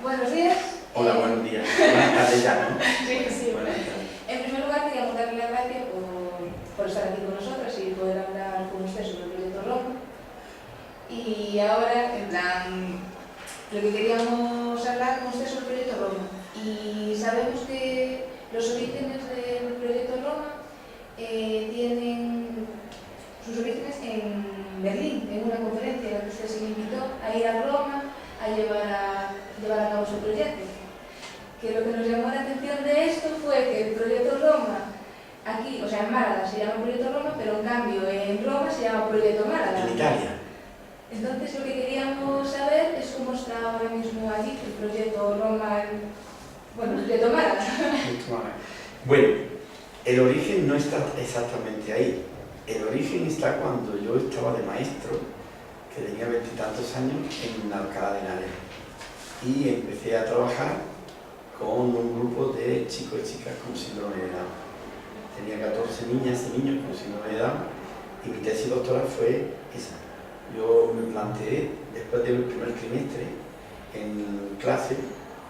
Buenos días. Hola, buenos días. Buenas tardes ya, ¿no? Sí. Buenas tardes. En primer lugar, queríamos darle las gracias por estar aquí con nosotros y poder hablar con usted sobre el proyecto Roma. Y ahora, en plan, lo que queríamos hablar con usted sobre el proyecto Roma. Y sabemos que los orígenes del proyecto Roma tienen sus orígenes en Berlín, en una conferencia en la que usted se invitó a ir a Roma a llevar a cabo su proyecto. Que lo que nos llamó la atención de esto fue que el proyecto Roma, aquí, o sea, en Málaga se llama proyecto Roma, pero en cambio en Roma se llama proyecto Málaga. En Italia. Entonces lo que queríamos saber es cómo está ahora mismo allí el proyecto Roma, bueno, el proyecto Málaga. Bueno, el origen no está exactamente ahí. El origen está cuando yo estaba de maestro, que tenía 20 y tantos años, en Alcalá de Henares. Y empecé a trabajar con un grupo de chicos y chicas con síndrome de Down. Tenía 14 niñas y niños con síndrome de Down y mi tesis doctoral fue esa. Yo me planteé, después del primer trimestre, en clase,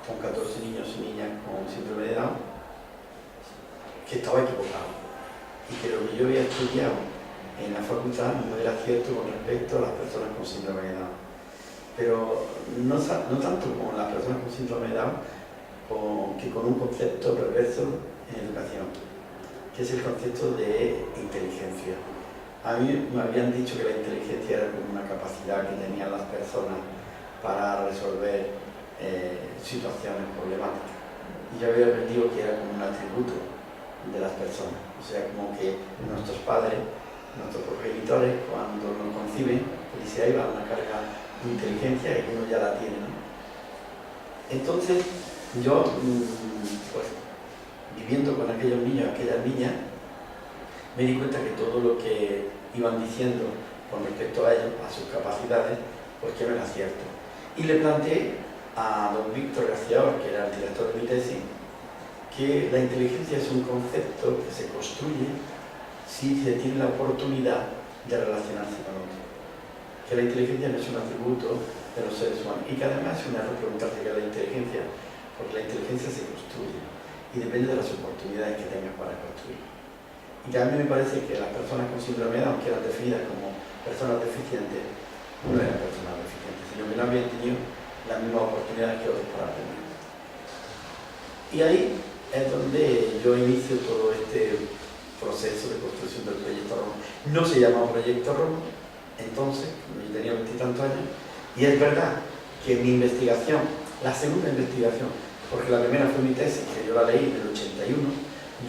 con 14 niños y niñas con síndrome de Down, que estaba equivocado y que lo que yo había estudiado en la facultad no era cierto con respecto a las personas con síndrome de Down. Pero no tanto con las personas con síndrome de Down, que con un concepto perverso en educación, que es el concepto de inteligencia. A mí me habían dicho que la inteligencia era como una capacidad que tenían las personas para resolver situaciones problemáticas. Y yo había aprendido que era como un atributo de las personas. O sea, como que nuestros padres, nuestros progenitores, cuando nos conciben, pues dice, ahí va una carga de inteligencia y uno ya la tiene, ¿no? Entonces, yo, pues, viviendo con aquellos niños, aquellas niñas, me di cuenta que todo lo que iban diciendo con respecto a ellos, a sus capacidades, pues que no era cierto. Y le planteé a don Víctor García Or, que era el director de mi tesis, que la inteligencia es un concepto que se construye si se tiene la oportunidad de relacionarse con otros. Que la inteligencia no es un atributo de los seres humanos y que además es un error preguntarse qué es la inteligencia, porque la inteligencia se construye y depende de las oportunidades que tengas para construir. Y que a mí me parece que las personas con síndrome de Down, que eran definidas como personas deficientes, no eran personas deficientes, sino que no habían tenido las mismas oportunidades que otros para aprender. Y ahí es donde yo inicio todo este proceso de construcción del proyecto Roma. No se llamaba proyecto Roma, entonces, cuando yo tenía 20 y tantos años, y es verdad que mi investigación, la segunda investigación, porque la primera fue mi tesis, que yo la leí en el 81,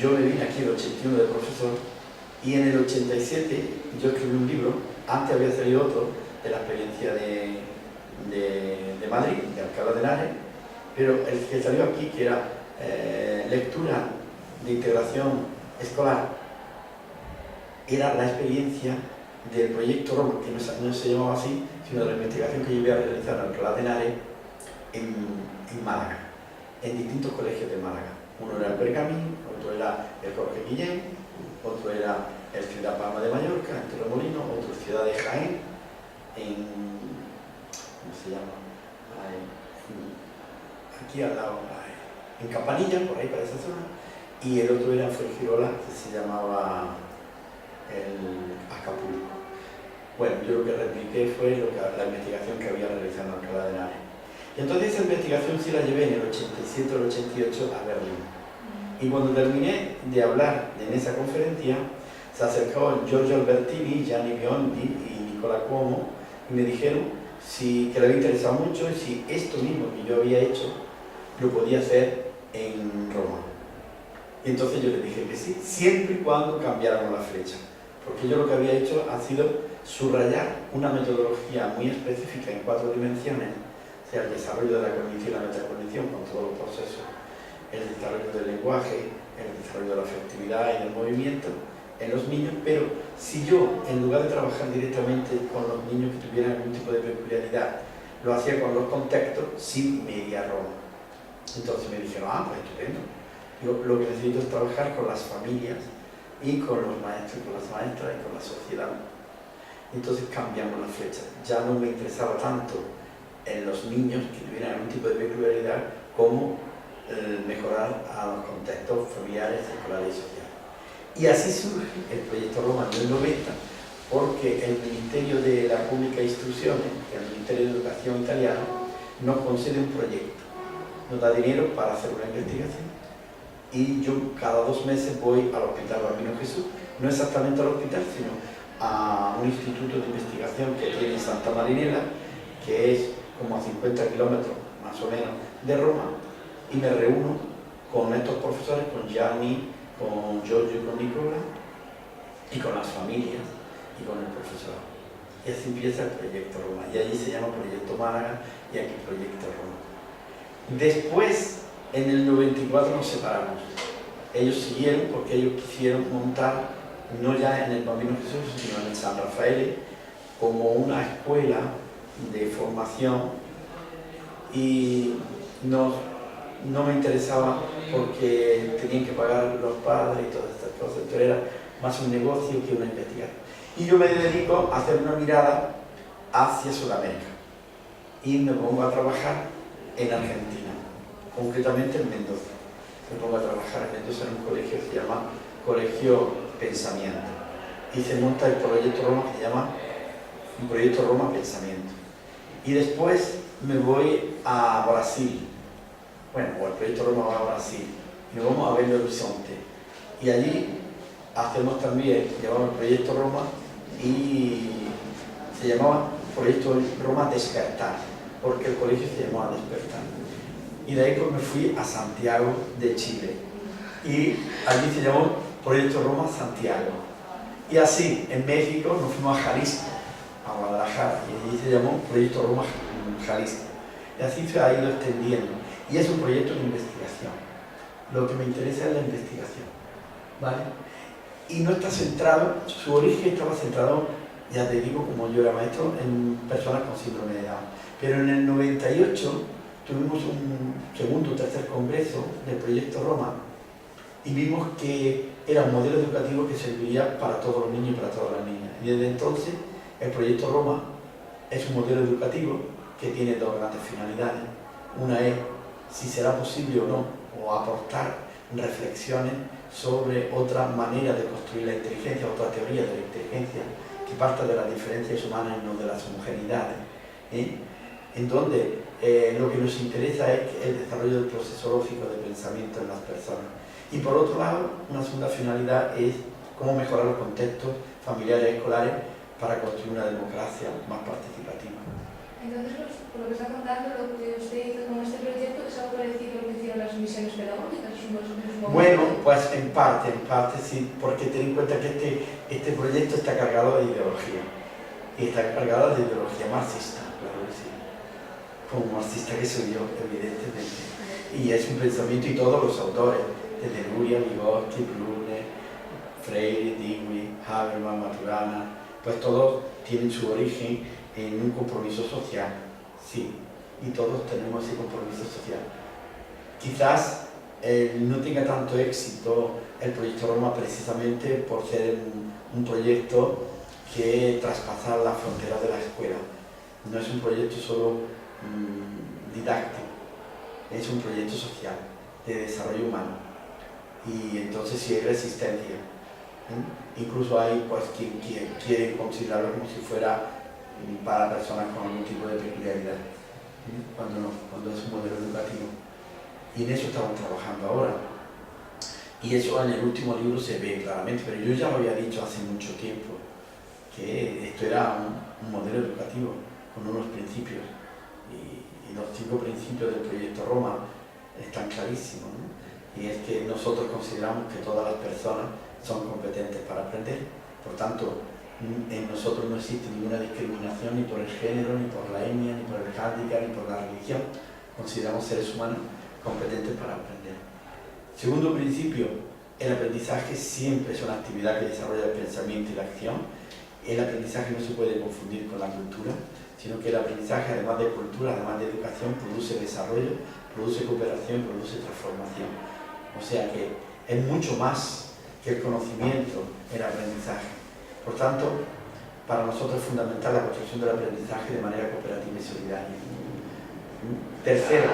yo me vine aquí en el 81 de profesor, y en el 87 yo escribí un libro, antes había salido otro, de la experiencia de Madrid, de Alcalá de Henares, pero el que salió aquí, que era lectura de integración escolar, era la experiencia del proyecto Roma, que no se llamaba así, sino de la investigación que yo iba a realizar en Alcalá de Henares en Málaga, en distintos colegios de Málaga. Uno era el Pergamín, otro era el Jorge Guillén, otro era el Ciudad Palma de Mallorca, en Torremolinos, otro Ciudad de Jaén, ¿cómo se llama? Aquí al lado, en Campanilla, por ahí para esa zona, y el otro era en Fuengirola, que se llamaba el Acapulco. Bueno, yo lo que repliqué fue la investigación que había realizado en Alcalá de Henares. Y entonces esa investigación sí la llevé en el 87 o el 88 a Berlín. Y cuando terminé de hablar en esa conferencia, se acercó Giorgio Albertini, Gianni Biondi y Nicola Cuomo y me dijeron que le había interesado mucho y si esto mismo que yo había hecho lo podía hacer en Roma. Y entonces yo les dije que sí, siempre y cuando cambiáramos la flecha. Porque yo lo que había hecho ha sido subrayar una metodología muy específica en 4 dimensiones, o sea, el desarrollo de la cognición y la metacognición con todos los procesos, el desarrollo del lenguaje, el desarrollo de la afectividad y del movimiento en los niños, pero si yo, en lugar de trabajar directamente con los niños que tuvieran algún tipo de peculiaridad, lo hacía con los contextos, sí me iría a Roma. Entonces me dijeron, pues estupendo. Lo que necesito es trabajar con las familias y con los maestros, con las maestras y con la sociedad. Entonces cambiamos la flecha. Ya no me interesaba tanto en los niños que tuvieran algún tipo de peculiaridad, cómo mejorar a los contextos familiares, escolares y sociales. Y así surge el proyecto Roma en el 90, porque el Ministerio de la Pública Instrucciones, el Ministerio de Educación italiano, nos concede un proyecto, nos da dinero para hacer una investigación. Y yo cada 2 meses voy al Hospital Bambino Jesús, no exactamente al hospital, sino a un instituto de investigación que tiene en Santa Marinella, que es como a 50 kilómetros más o menos de Roma, y me reúno con estos profesores, con Gianni, con Giorgio y con Nicola, y con las familias y con el profesorado. Y así empieza el proyecto Roma, y allí se llama Proyecto Málaga y aquí Proyecto Roma. Después, en el 94 nos separamos. Ellos siguieron porque ellos quisieron montar, no ya en el Bambino Jesús, sino en el San Rafael, como una escuela de formación, y no me interesaba porque tenían que pagar los padres y todas estas cosas, entonces era más un negocio que una investigación. Y yo me dedico a hacer una mirada hacia Sudamérica y me pongo a trabajar en Argentina, concretamente en Mendoza. Me pongo a trabajar en Mendoza en un colegio que se llama Colegio Pensamiento, y se monta el proyecto Roma, que se llama un proyecto Roma Pensamiento. Y después me voy a Brasil, o el proyecto Roma va a Brasil, y nos vamos a Belo Horizonte, y allí hacemos también, llamamos el proyecto Roma, y se llamaba Proyecto Roma Despertar, porque el colegio se llamaba Despertar. Y de ahí pues me fui a Santiago de Chile, y allí se llamó Proyecto Roma Santiago. Y así, en México nos fuimos a Jalisco, a Guadalajara, y allí se llamó Proyecto Roma Jalisco. Y así se ha ido extendiendo. Y es un proyecto de investigación. Lo que me interesa es la investigación, ¿vale? Y no está centrado, su origen estaba centrado, ya te digo, como yo era maestro, en personas con síndrome de Down. Pero en el 98 tuvimos un segundo o tercer congreso del proyecto Roma y vimos que era un modelo educativo que serviría para todos los niños y para todas las niñas. Y desde entonces el proyecto Roma es un modelo educativo que tiene 2 grandes finalidades. Una es si será posible o no, o aportar reflexiones sobre otra manera de construir la inteligencia, otra teoría de la inteligencia que parta de las diferencias humanas y no de las homogeneidades, en donde lo que nos interesa es el desarrollo del proceso lógico de pensamiento en las personas. Y por otro lado, una segunda finalidad es cómo mejorar los contextos familiares y escolares para construir una democracia más participativa. Entonces, por lo que está contando, lo que usted hizo con este proyecto es algo parecido a lo que hicieron las misiones pedagógicas. Bueno, pues en parte sí, porque ten en cuenta que este proyecto está cargado de ideología, y está cargado de ideología marxista, claro que sí, como marxista que soy yo, evidentemente, y es un pensamiento, y todos los autores, desde Luria, Vygotsky, Brune, Freire, Dewey, Habermas, Maturana, pues todos tienen su origen en un compromiso social, sí, y todos tenemos ese compromiso social. Quizás no tenga tanto éxito el proyecto Roma precisamente por ser un proyecto que traspasa las fronteras de la escuela. No es un proyecto solo didáctico, es un proyecto social, de desarrollo humano. Y entonces sí hay resistencia. Incluso hay pues, quien quiere considerarlo como si fuera para personas con algún tipo de peculiaridad, cuando no, cuando es un modelo educativo. Y en eso estamos trabajando ahora. Y eso en el último libro se ve claramente, pero yo ya lo había dicho hace mucho tiempo, que esto era un modelo educativo con unos principios. Y los 5 principios del proyecto Roma están clarísimos, ¿no? Y es que nosotros consideramos que todas las personas son competentes para aprender. Por tanto, en nosotros no existe ninguna discriminación ni por el género, ni por la etnia, ni por el handicap, ni por la religión. Consideramos seres humanos competentes para aprender. Segundo principio, el aprendizaje siempre es una actividad que desarrolla el pensamiento y la acción. El aprendizaje no se puede confundir con la cultura, sino que el aprendizaje, además de cultura, además de educación, produce desarrollo, produce cooperación, produce transformación. O sea que es mucho más que el conocimiento, el aprendizaje. Por tanto, para nosotros es fundamental la construcción del aprendizaje de manera cooperativa y solidaria. Tercero,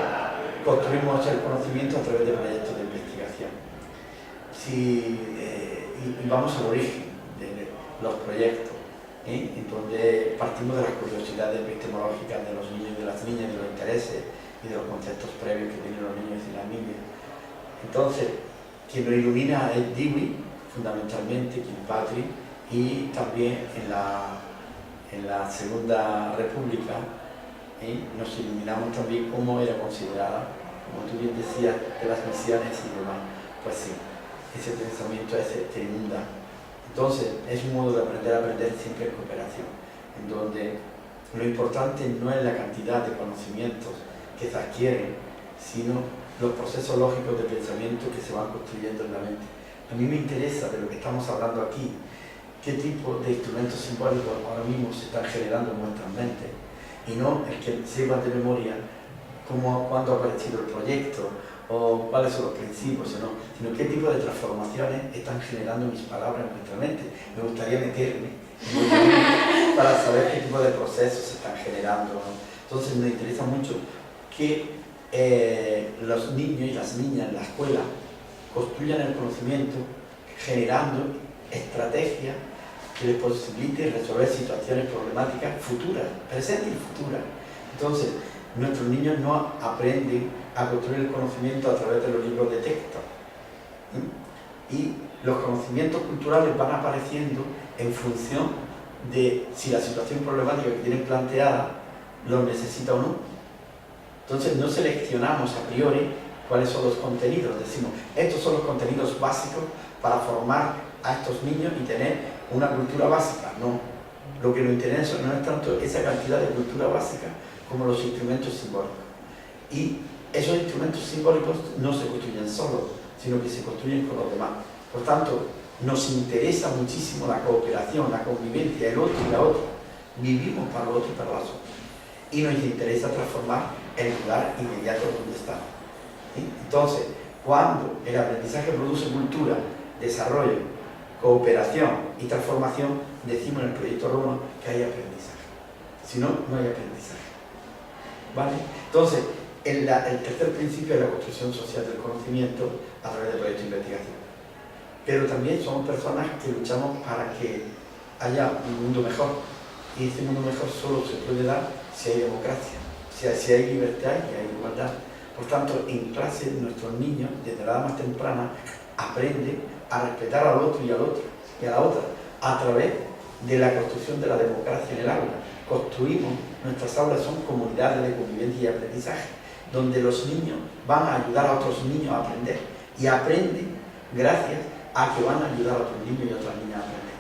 construimos el conocimiento a través de proyectos de investigación. Y vamos al origen de los proyectos, en donde partimos de las curiosidades epistemológicas de los niños y de las niñas, de los intereses y de los conceptos previos que tienen los niños y las niñas. Entonces, quien nos ilumina es Dewey, fundamentalmente, Kilpatrick, y también en la Segunda República nos iluminamos también cómo era considerada, como tú bien decías, de las misiones y demás. Pues sí, ese pensamiento te inunda. Entonces, es un modo de aprender siempre en cooperación, en donde lo importante no es la cantidad de conocimientos que se adquieren, sino los procesos lógicos de pensamiento que se van construyendo en la mente. A mí me interesa de lo que estamos hablando aquí, qué tipo de instrumentos simbólicos ahora mismo se están generando en nuestras mentes, y no el que sepas de memoria cuándo ha aparecido el proyecto o cuáles son los principios, sino qué tipo de transformaciones están generando mis palabras en nuestra mente. Me gustaría meterme para saber qué tipo de procesos se están generando, ¿no? Entonces me interesa mucho que los niños y las niñas en la escuela construyan el conocimiento generando estrategias que les posibiliten resolver situaciones problemáticas futuras, presentes y futuras. Entonces, nuestros niños no aprenden a construir el conocimiento a través de los libros de texto. Y los conocimientos culturales van apareciendo en función de si la situación problemática que tienen planteada los necesita o no. Entonces no seleccionamos a priori cuáles son los contenidos, decimos, estos son los contenidos básicos para formar a estos niños y tener una cultura básica. No, lo que nos interesa no es tanto esa cantidad de cultura básica como los instrumentos simbólicos. Y esos instrumentos simbólicos no se construyen solos, sino que se construyen con los demás. Por tanto, nos interesa muchísimo la cooperación, la convivencia, el otro y la otra. Vivimos para el otro y para las otras. Y nos interesa transformar el lugar inmediato donde estamos. ¿Sí? Entonces, cuando el aprendizaje produce cultura, desarrollo, cooperación y transformación, decimos en el proyecto Roma que hay aprendizaje. Si no, no hay aprendizaje. ¿Vale? Entonces, el tercer principio es la construcción social del conocimiento a través de proyectos de investigación. Pero también somos personas que luchamos para que haya un mundo mejor. Y ese mundo mejor solo se puede dar si hay democracia, si hay libertad y hay igualdad. Por tanto, en clase nuestros niños, desde la edad más temprana, aprenden a respetar al otro y a la otra, a través de la construcción de la democracia en el aula. Construimos, nuestras aulas son comunidades de convivencia y aprendizaje, donde los niños van a ayudar a otros niños a aprender, y aprenden gracias a que van a ayudar a otros niños y a otras niñas a aprender.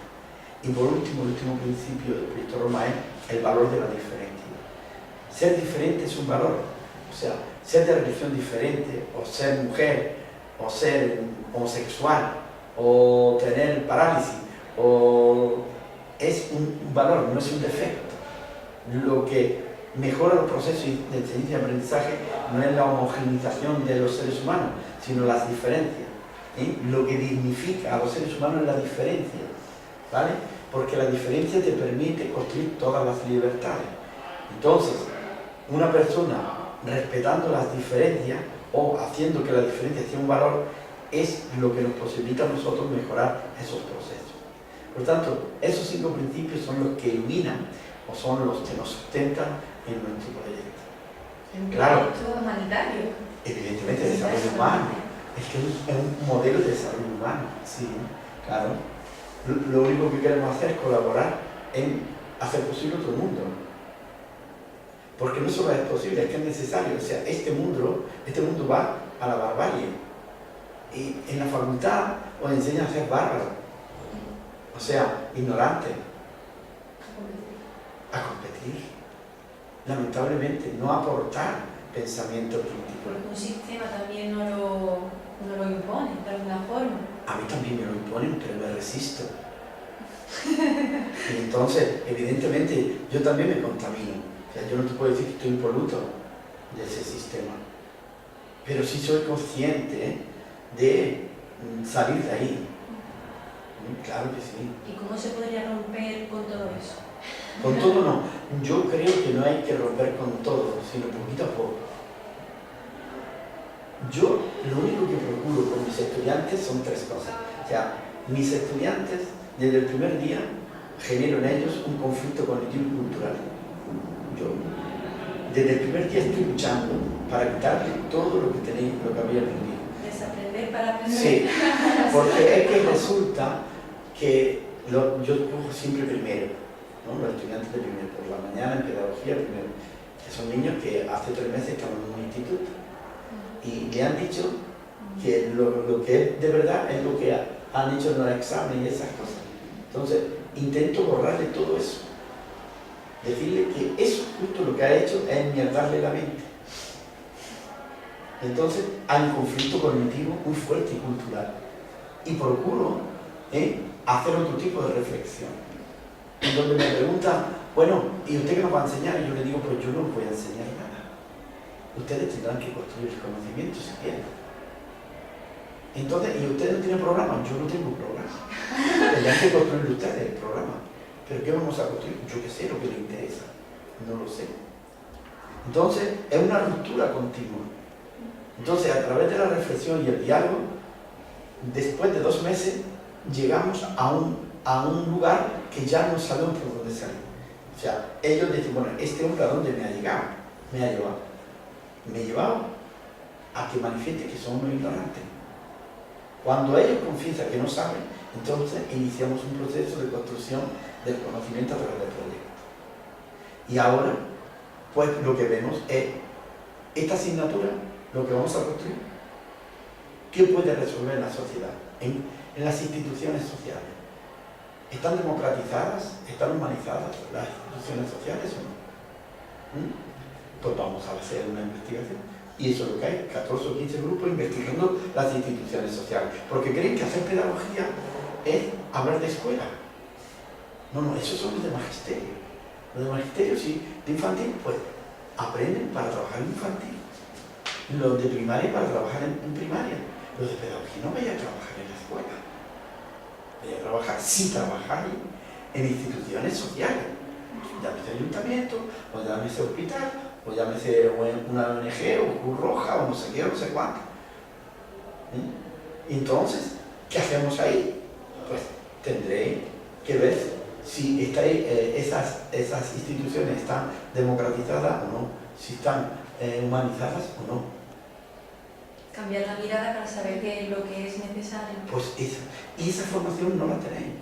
Y por último, el último principio del proyecto Roma es el valor de la diferencia. Ser diferente es un valor, o sea, ser de religión diferente, o ser mujer, o ser homosexual, o tener parálisis, es un valor, no es un defecto. Lo que mejora los procesos de enseñanza y aprendizaje no es la homogeneización de los seres humanos, sino las diferencias. Lo que dignifica a los seres humanos es la diferencia, ¿vale? Porque la diferencia te permite construir todas las libertades. Entonces, una persona respetando las diferencias o haciendo que la diferencia sea un valor es lo que nos posibilita a nosotros mejorar esos procesos. Por tanto, esos 5 principios son los que iluminan o son los que nos sustentan en nuestro proyecto. Claro. Proyecto humanitario. Evidentemente, de desarrollo humano. Es que es un modelo de desarrollo humano, sí, claro. Lo único que queremos hacer es colaborar en hacer posible otro mundo. Porque no solo es posible, es que es necesario. O sea, este mundo va a la barbarie. Y en la facultad os enseñan a ser bárbaros. O sea, ignorantes. A competir. Lamentablemente, no aportar pensamiento crítico. Porque un sistema también no lo impone, de alguna forma. A mí también me lo imponen, pero me resisto. Y entonces, evidentemente, yo también me contamino. O sea, yo no te puedo decir que estoy impoluto de ese sistema. Pero sí soy consciente de salir de ahí. Claro que sí. ¿Y cómo se podría romper con todo eso? Con todo no. Yo creo que no hay que romper con todo, sino poquito a poco. Yo lo único que procuro con mis estudiantes son tres cosas. O sea, mis estudiantes desde el primer día genero en ellos un conflicto cognitivo y cultural. Yo desde el primer día estoy luchando para quitarle todo lo que tenéis, lo que había aprendido. Desaprender para aprender. Sí, porque es que resulta que yo cojo siempre primero, ¿no? Los estudiantes de primero, por la mañana en pedagogía primero, que son niños que hace 3 meses estaban en un instituto y le han dicho que lo que es de verdad es lo que han hecho en los exámenes y esas cosas. Entonces, intento borrarle todo eso. Decirle que eso justo lo que ha hecho es enmierdarle la mente. Entonces, hay un conflicto cognitivo muy fuerte y cultural. Y procuro hacer otro tipo de reflexión. En donde me preguntan, bueno, ¿y usted qué nos va a enseñar? Y yo le digo, pues yo no os voy a enseñar nada. Ustedes tendrán que construir el conocimiento si quieren. Entonces, ¿y usted no tiene programa? Yo no tengo programa. Tendrán que construir ustedes el programa. ¿Pero qué vamos a construir? Yo qué sé, lo que les interesa. No lo sé. Entonces, es una ruptura continua. Entonces, a través de la reflexión y el diálogo, después de 2 meses, llegamos a un lugar que ya no sabemos por dónde salir. O sea, ellos dicen, bueno, este hombre ¿a dónde me ha llegado? Me ha llevado. Me ha llevado a que manifieste que son unos ignorantes. Cuando ellos confiesan que no saben, entonces iniciamos un proceso de construcción del conocimiento a través del proyecto. Y ahora, pues lo que vemos es esta asignatura, lo que vamos a construir, ¿qué puede resolver la sociedad? En las instituciones sociales. ¿Están democratizadas? ¿Están humanizadas las instituciones sociales o no? Pues vamos a hacer una investigación. Y eso es lo que hay, 14 o 15 grupos investigando las instituciones sociales. Porque creen que hacer pedagogía es hablar de escuela. No, esos son los de magisterio. Los de magisterio, sí, de infantil, pues aprenden para trabajar en infantil. Los de primaria para trabajar en primaria. Los de pedagogía no vayan a trabajar en la escuela. Vayan a trabajar, sí trabajar en instituciones sociales. Llámese ayuntamiento, o llámese hospital, o llámese una ONG, o Cruz Roja, o no sé qué, o no sé cuánto. Entonces, ¿qué hacemos ahí? Pues tendré que ver si esas instituciones están democratizadas o no, si están humanizadas o no. Cambiar la mirada para saber qué es lo que es necesario. Pues esa formación no la tenéis.